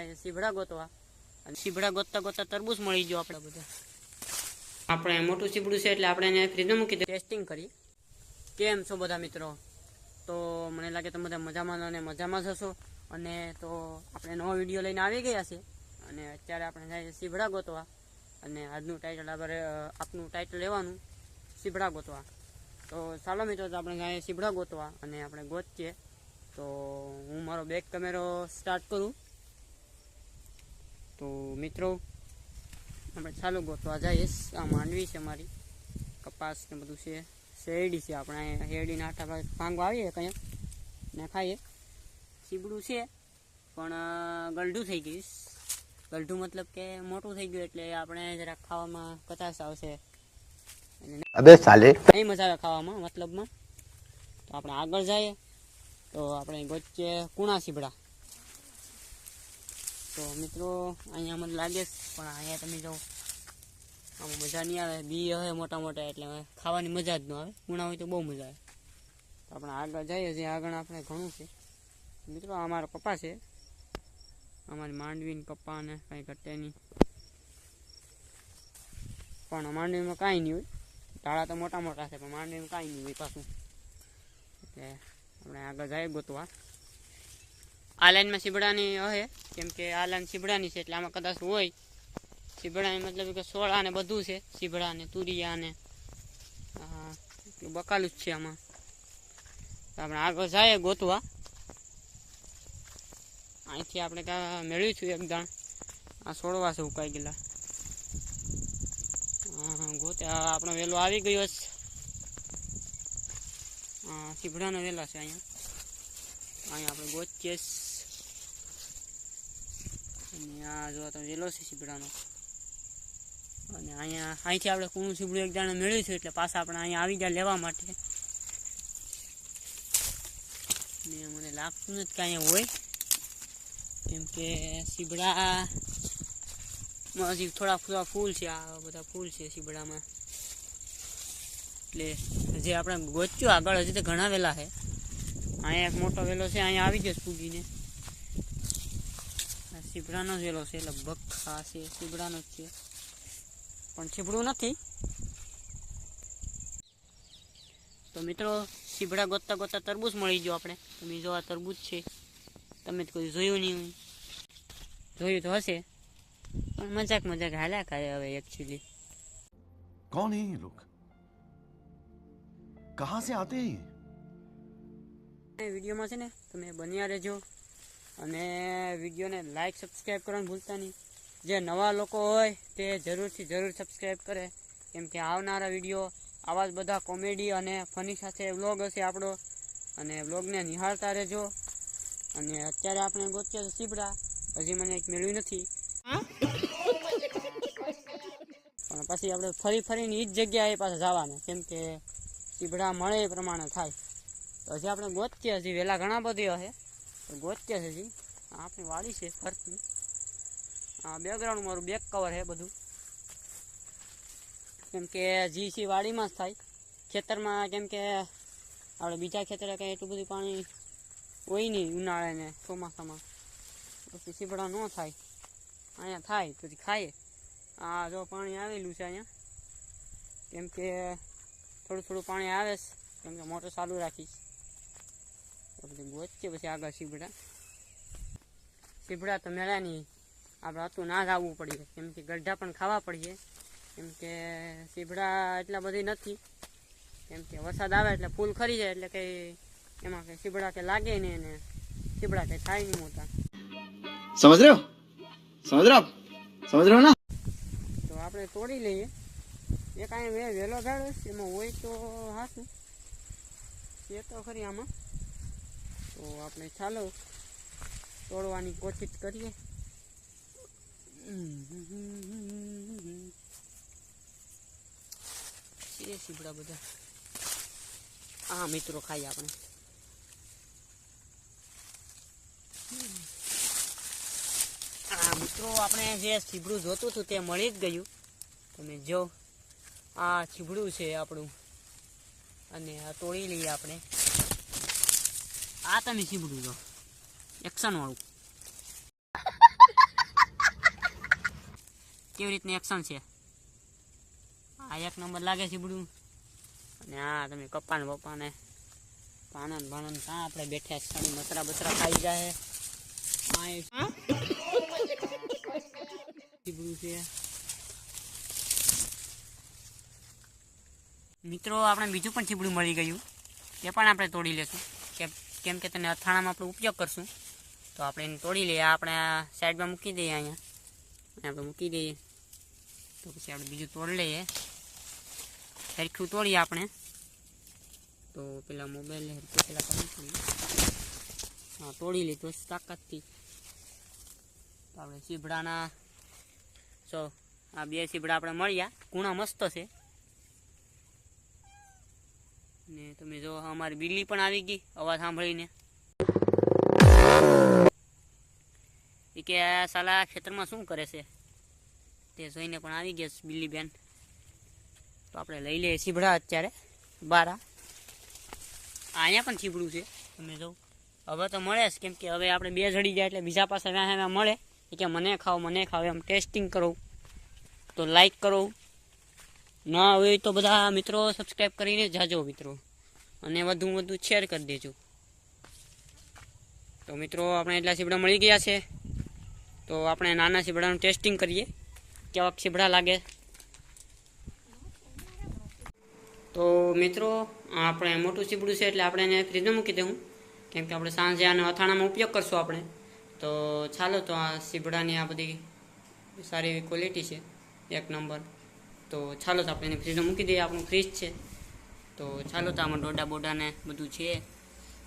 જાય સીભડા ગોતવા અને સીભડા ગોતતા ગોતતા તરબૂચ મળી ગયો આપણે બધા. આપણે મોટું સીબડું છે એટલે આપણે એને ફ્રીજમાં મૂકી દઈએ, ટેસ્ટિંગ કરી. કેમ છો બધા મિત્રો? તો મને લાગે તમે બધા મજામાં અને મજામાં જ હશો. અને તો આપણે નવો વિડીયો લઈને આવી ગયા છે અને અત્યારે આપણે જાય સીભડા ગોતવા અને આજનું ટાઇટલ આપનું ટાઇટલ લેવાનું સીભડા ગોતવા. તો ચાલો મિત્રો, તો આપણે જાય સીભડા ગોતવા અને આપણે ગોતીએ. તો હું મારો બેક કેમેરો સ્ટાર્ટ કરું. તો મિત્રો આપણે ચાલુ ગોતવા જઈએ. આ માંડવી છે મારી, કપાસ ને બધું છે, શેરડી છે. આપણે અહીંયા શેરડીના આટા ભાંગવા આવીએ કંઈ ને ખાઈએ. સીબડું છે પણ ગલઢું થઈ ગયું. ગલઢું મતલબ કે મોટું થઈ ગયું એટલે આપણે જરાક ખાવામાં કચાશ આવશે. અબે સાલે નહીં મજા આવે ખાવામાં મતલબમાં. તો આપણે આગળ જઈએ તો આપણે ગોચીએ કુણા સીબડા. તો મિત્રો અહીંયા મને લાગે પણ અહીંયા તમે જો આમાં મજા નહીં આવે. બી હવે મોટા મોટા એટલે ખાવાની મજા જ ન આવે. કુણા હોય તો બહુ મજા આવે. તો આપણે આગળ જઈએ, જે આગળ આપણે ઘણું છે. મિત્રો અમારા પપ્પા છે, અમારી માંડવીને પપ્પા ને કાંઈ ઘટે નહીં. પણ માંડવીમાં કાંઈ નહીં હોય. ટાળા તો મોટા મોટા છે પણ માંડવીમાં કાંઈ નહીં હોય પાછું. એટલે આપણે આગળ જઈએ ગોતવા. આ લાઈનમાં સીબડાની હશે, કેમ કે આ લાઈન સીબડાની છે એટલે આમાં કદાચ હોય. સીબડાની મતલબ કે સોળા ને બધું છે, સીબડા ને તુરિયા ને બકાલું જ છે આમાં. તો આપણે આગળ જઈએ ગોતવા. અહીંથી આપણે કાં મેળવ્યું છું એક દાણ. આ છોડવા છે ઉકાઈ ગયેલા. ગોતે આપણો વેલો આવી ગયો છે. સીભડાનો વેલા છે અહીંયા. આપણે ગોતીએ. અને આ જો તો વેલો છે સીભડાનો. અને અહીંથી આપણે કુણું સીબડું એક દાણે મેળવ્યું છે એટલે પાછા આપણે અહીંયા આવી ગયા લેવા માટે. ને મને લાગતું નથી કે અહીંયા હોય, કેમ કે સીબડામાં હજી થોડા ફૂલ છે. આ બધા ફૂલ છે સીબડામાં. એટલે જે આપણે ગોચ્યું આગળ હજી તો ઘણા વેલા છે. અહીંયા એક મોટો વેલો છે, અહીંયા આવી ગયો પૂગીને. સીબડાનો જ વેલો છે લગભગ. આ છે સીબડાનો જ છે પણ સીબડું નથી. તો મિત્રો સીબડા ગોતતા ગોતતા તરબૂચ મળી ગયો આપણે. તમે જો આ તરબૂચ છે, તમે તો કોઈ જોયું નહીં હોય. જોયું તો હશે પણ મજાક હાલ્યા કરે હવે એકચ્યુઅલી. कौन है ये लोग, कहां से आते हैं? વિડીયોમાં છે ને તમે બન્યા રહેજો અને વિડીયોને લાઈક સબસ્ક્રાઈબ કરવાનું ભૂલતા નહીં. જે નવા લોકો હોય તે જરૂર સબસ્ક્રાઈબ કરે, કેમ કે આવનારા વિડીયો આવા જ બધા કોમેડી અને ફની સાથે વ્લોગ હશે આપણો. અને વ્લોગને નિહાળતા રહેજો. અને અત્યારે આપણે ગોતીએ સીબડા. હજી મને એક મેળવી નથી પણ પછી આપણે ફરીને એ જ જગ્યાએ પાછા જવાના, કેમ કે સીબડા મળે એ પ્રમાણે થાય. તો હજી આપણે ગોતીએ. હજી વહેલા ઘણા બધા હશે તો ગોતીએ છે. હજી આપણી વાડી છે ફરતી. બેકગ્રાઉન્ડ મારું બેક કવર છે બધું, કેમ કે જીસી વાડીમાં જ થાય. ખેતરમાં કેમ કે આપણે બીજા ખેતરે કંઈ એટલું બધું પાણી હોય નહીં ઉનાળે ને ચોમાસામાં, પછી સીબડા ન થાય. અહીંયા થાય પછી ખાઈએ. આ જો પાણી આવેલું છે અહીંયા, કેમ કે થોડું પાણી આવે છે, કેમ કે મોટર ચાલુ રાખીશ. તો પછી ગોચીએ પછી આગળ સીબડા તો મેળા નહીં. આપણે હતું ના જ આવવું પડીએ, કેમ કે ગઢા પણ ખાવા પડીએ. કેમ કે સીબડા એટલા બધી નથી, કેમ કે વરસાદ આવે એટલે ફૂલ ખરી જાય એટલે કંઈ એમાં કંઈ સીબડા કે લાગે નહીં અને સીબડા કંઈ થાય નહીં મોટા. समझ रहे हो ना? તો આપણે તોડી લઈએ. એક અહીંયા વેલો ગાળો છે, એમાં હોય તો હાથું એ તો ખરી આમાં. તો આપણે ચાલો તોડવાની કોશિશ કરીએ. એ સીબડા બધા મિત્રો ખાઈએ આપણે. મિત્રો આપણે જે સીબડું જોતું હતું તે મળી જ ગયું. તમે જો આ સીબડું છે આપણું અને આ તોડી લઈએ આપણે. આ તમે સીબડું જો એક્શન વાળું. કેવી રીતની એક્શન છે. આ એક નંબર લાગે છે બધું. અને આ તમે કપ્પાને બપ્પાને પાનન ભાણન કાં આપણે બેઠા સાડી મસરા બસરા ખાઈ જાય. બધું છે મિત્રો. આપણે બીજું પણ ચીબડું મળી ગયું, તે પણ આપણે તોડી લેશું. કેમ કે તેને અથાણામાં આપણે ઉપયોગ કરશું, તો આપણે એને તોડી લઈએ. આપણે આ સાઈડમાં મૂકી દઈએ, અહીંયા આપણે મૂકી દઈએ. તો પછી આપણે બીજું તોડી લઈએ, સરખું તોડીએ આપણે. તો પેલા મોબાઈલ પેલા હા તોડી લીધું તાકાતથી. તો આપણે સીભડાના આ 2 સીભડા આપણે મળ્યા. કૂણા મસ્ત છે. ને તમે જો અમારી બિલ્લી પણ આવી ગઈ અવાજ સાંભળીને. એ કે આ સાલા ખેતરમાં શું કરે છે તે જોઈને પણ આવી ગયા બિલ્લી બેન. તો આપણે લઈ લઈએ સીભડા અત્યારે બારા. અહીંયા પણ સીભડું છે તમે જો. હવે તો મળે જ, કેમ કે હવે આપણે 2 જડી જાય એટલે બીજા પાસે વ્યાહ મળે. એ કે મને ખાવ એમ ટેસ્ટિંગ કરો. તો લાઈક કરો, ના હોય તો બધા મિત્રો સબસ્ક્રાઈબ કરીને જાજો મિત્રો, અને વધુ શેર કરી દેજો. તો મિત્રો આપણે એટલા સીભડા મળી ગયા છે. તો આપણે નાના સીભડાનું ટેસ્ટિંગ કરીએ કેવાક સીભડા લાગે. તો મિત્રો આપણે મોટું સીભડું છે એટલે આપણે એને ફ્રીજમાં મૂકી દેવું, કેમ કે આપણે સાંજે આનો અથાણામાં ઉપયોગ કરશું આપણે. તો ચાલો, તો આ સીભડાની આ બધી સારી એવી ક્વોલિટી છે, એક નંબર. તો ચાલો તો આપણે એને ફ્રીજમાં મૂકી દઈએ. આપણું ફ્રીજ છે. તો ચાલો તો આમાં ડોડા બોડાને બધું છે.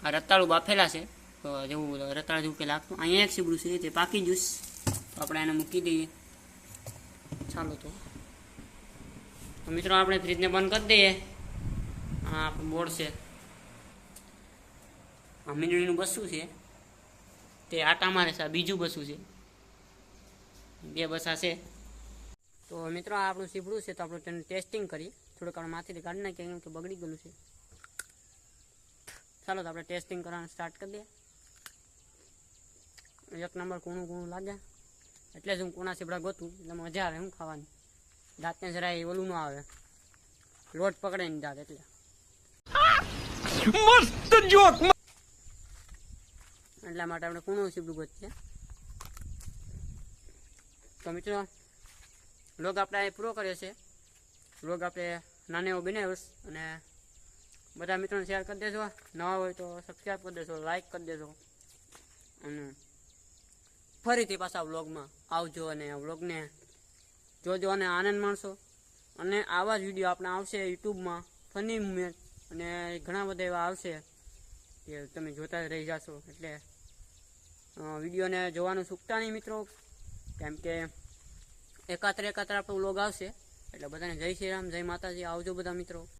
આ રતાળું બાફેલા છે, તો જેવું રતાળા જેવું કે લાગતું. અહીંયા એક સીબડું છે તે પાકી જ્યુસ, તો આપણે એને મૂકી દઈએ. ચાલો તો મિત્રો આપણે ફ્રીજને બંધ કરી દઈએ. આ આપણું બોર્ડ છે, આ મીંડળીનું બસું છે તે આટા મારે છે. આ બીજું બસું છે, 2 બસા છે. તો મિત્રો આ આપણું સીભડું છે, તો આપણે તેનું ટેસ્ટિંગ કરીએ. થોડુંક આપણે માથેથી કાઢી નાખીએ, કેમ કે બગડી ગયેલું છે. ચાલો તો આપણે ટેસ્ટિંગ કરવાનું સ્ટાર્ટ કરી દઈએ. એક નંબર કૂણું લાગે, એટલે જ હું કૂણા સીભડા ગોતું, એટલે મજા આવે હું ખાવાની. દાંતને જરાય ઓલું ન આવે, લોટ પકડે નહીં દાંત, એટલે મસ્ત જોક. એટલા માટે આપણે કૂણું સીભડું ગોતીએ. તો મિત્રો લોગ આપણે પૂરો કર્યો છે. લોગ આપણે નાનો એવો બનાવ્યો, અને બધા મિત્રોને શેર કરી દેજો. નવા હોય તો સબસ્ક્રાઈબ કરી દેજો, લાઈક કરી દેજો, અને ફરીથી પાછા વ્લોગમાં આવજો અને વ્લોગને જોજો અને આનંદ માણશો. અને આવા જ વિડીયો આપણે આવશે યુટ્યુબમાં, ફની મુમેન્ટ, અને ઘણા બધા એવા આવશે કે તમે જોતા જ રહી જશો. એટલે વિડીયોને જોવાનું ચૂકતા નહીં મિત્રો, કેમ કે એકાત્ર આપણો વ્લોગ આવશે. એટલે બધાને જય શ્રી રામ, જય માતાજી. આવજો બધા મિત્રો.